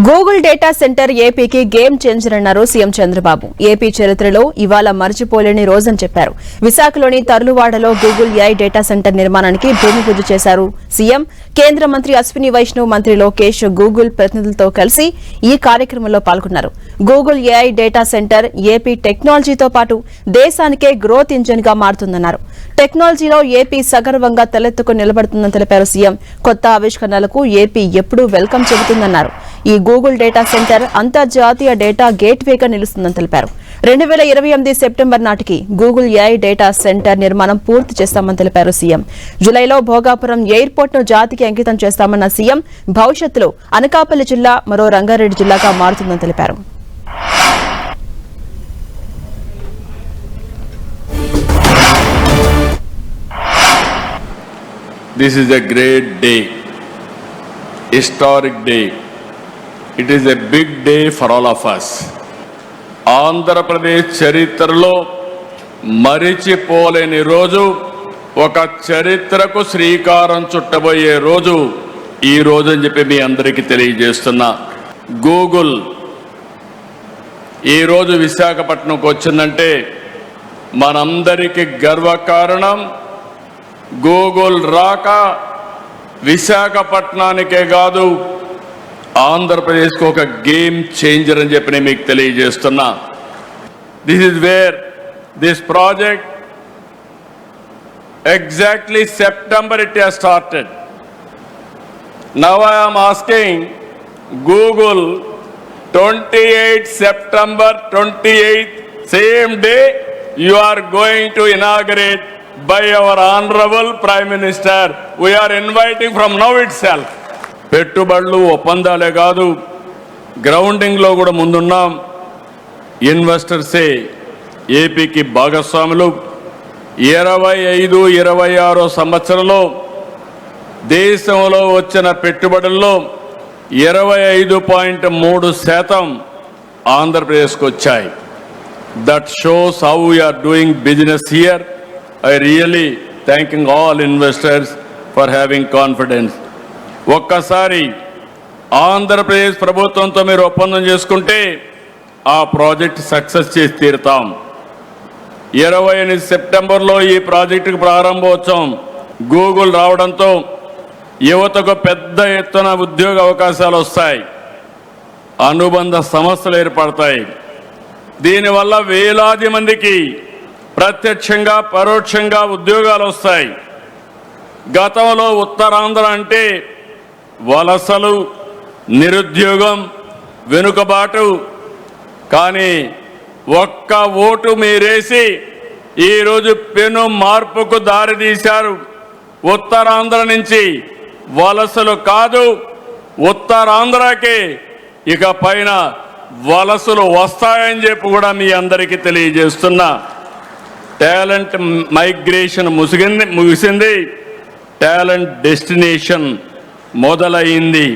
Google data centre ఏపీకి game changer అన్నారు CM Chandrababu. AP చరిత్రలో ఇవాళ మర్చిపోలేని రోజని చెప్పారు. విశాఖలోని తర్లువాడలో గూగుల్ ఏఐ డేటా సెంటర్ నిర్మాణానికి భూమి పూజ చేశారు సీఎం. కేంద్ర మంత్రి అశ్విని వైష్ణవ్, మంత్రి లోకేష్ గూగుల్ ప్రతినిధులతో కలిసి ఈ కార్యక్రమంలో పాల్గొన్నారు. Google AI data centre AP టెక్నాలజీతో పాటు దేశానికే గ్రోత్ ఇంజిన్ గా మారుతుందన్నారు. టెక్నాలజీలో ఏపీ సగర్వంగా తలెత్తుకు నిలబడుతుందని తెలిపారు సీఎం. కొత్త ఆవిష్కరణలకు ఏపీ ఎప్పుడూ వెల్కమ్ చెబుతుందన్నారు. ఈ గూగుల్ డేటా సెంటర్ అంతర్జాతీయ డేటా గేట్వేగా నిలుస్తుందని తెలిపారు. 2028 సెప్టెంబర్ నాటికి గూగుల్ ఏఐ డేటా సెంటర్ నిర్మాణం పూర్తి చేస్తామని తెలిపారు సీఎం. జులైలో భోగాపురం ఎయిర్పోర్ట్ ను జాతికి అంకితం చేస్తామన్న సీఎం. భవిష్యత్తులో అనకాపల్లి జిల్లా మరో రంగారెడ్డి జిల్లాగా మారుతుందని తెలిపారు. This is a great day, historic day. It is a big day for all of us. Andhra Pradesh చరిత్రలో మరిచిపోలేని రోజు, ఒక చరిత్రకు శ్రీకారం చుట్టబోయే రోజు ఈ రోజు అని చెప్పి మీ అందరికీ తెలియజేస్తున్నా. గూగుల్ ఈరోజు విశాఖపట్నంకు వచ్చిందంటే మనందరికీ గర్వకారణం. గూగుల్ రాక విశాఖపట్నానికే కాదు, ఆంధ్రప్రదేశ్కి ఒక గేమ్ చేంజర్ అని చెప్పి నేను మీకు తెలియజేస్తున్నా. This is where this project exactly September it has started. Now I am asking Google 28 September 28th same day you are going to inaugurate by our honorable Prime Minister. We are inviting from now itself. పెట్టుబడులు ఒప్పందాలే కాదు, గ్రౌండింగ్లో కూడా ముందున్నాం. ఇన్వెస్టర్సే ఏపీకి భాగస్వాములు. 25-26 సంవత్సరంలో దేశంలో వచ్చిన పెట్టుబడుల్లో 25.3% ఆంధ్రప్రదేశ్కి వచ్చాయి. That shows how we are doing business here. I really thanking all investors for having confidence. ఒక్కసారి ఆంధ్రప్రదేశ్ ప్రభుత్వంతో మీరు ఒప్పందం చేసుకుంటే ఆ ప్రాజెక్ట్ సక్సెస్ చేసి తీరుతాం. 28 సెప్టెంబర్లో ఈ ప్రాజెక్టుకు ప్రారంభోత్సవం. గూగుల్ రావడంతో యువతకు పెద్ద ఎత్తున ఉద్యోగ అవకాశాలు వస్తాయి, అనుబంధ సంస్థలు ఏర్పడతాయి. దీనివల్ల వేలాది మందికి ప్రత్యక్షంగా పరోక్షంగా ఉద్యోగాలు వస్తాయి. గతంలో ఉత్తరాంధ్ర అంటే వలసలు, నిరుద్యోగం, వెనుకబాటు. కానీ ఒక్క ఓటు మీరేసి ఈరోజు పెను మార్పుకు దారితీశారు. ఉత్తరాంధ్ర నుంచి వలసలు కాదు, ఉత్తరాంధ్రకి ఇక పైన వలసలు వస్తాయని చెప్పి కూడా మీ అందరికీ తెలియజేస్తున్నా. టాలెంట్ మైగ్రేషన్ ముగిసింది, టాలెంట్ డెస్టినేషన్ మొదలైంది.